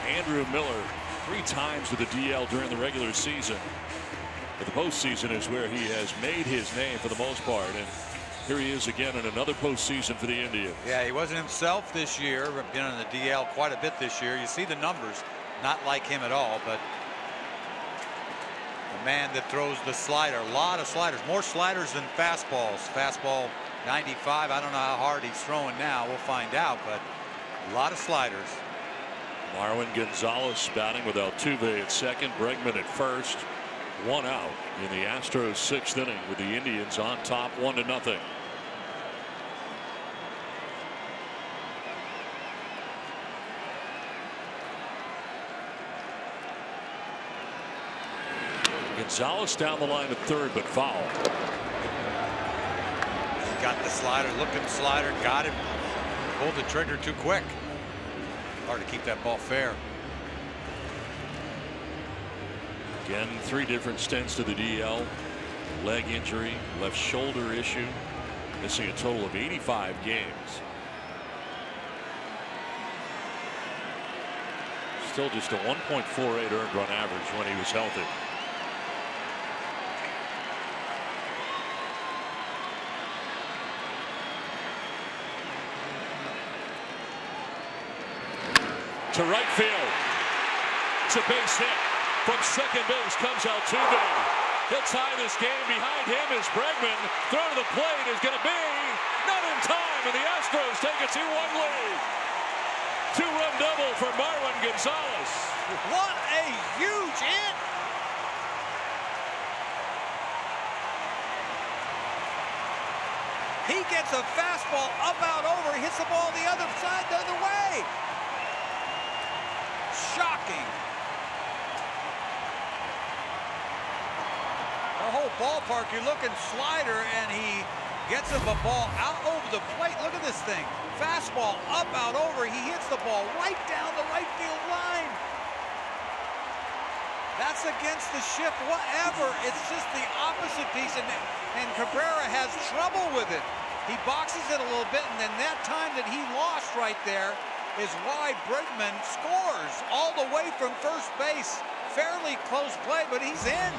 Andrew Miller 3 times with the DL during the regular season. But the postseason is where he has made his name for the most part. And here he is again in another postseason for the Indians. Yeah, he wasn't himself this year. Been on the DL quite a bit this year. You see the numbers, not like him at all, but the man that throws the slider, a lot of sliders, more sliders than fastballs. Fastball 95. I don't know how hard he's throwing now. We'll find out, but a lot of sliders. Marwin Gonzalez batting with Altuve at second, Bregman at first. 1 out in the Astros 6th inning with the Indians on top 1-0. Gonzalez down the line at third, but foul. He got the slider, looking slider, got him, pulled the trigger too quick. Hard to keep that ball fair. Again, 3 different stints to the DL. Leg injury, left shoulder issue, missing a total of 85 games. Still just a 1.48 earned run average when he was healthy. To right field. It's a base hit. From second base comes Altuve. He'll tie this game. Behind him is Bregman. Throw to the plate is going to be not in time, and the Astros take a 2-1 lead. 2-run double for Marwin Gonzalez. What a huge hit. He gets a fastball up, out, over. He hits the ball the other side, the other way. Shocking. The whole ballpark, you're looking slider, and he gets him a ball out over the plate. Look at this thing. Fastball up, out, over. He hits the ball right down the right field line. That's against the shift, whatever. It's just the opposite piece, and Cabrera has trouble with it. He boxes it a little bit, and then that time that he lost right there is why Bregman scores all the way from first base. Fairly close play, but he's in.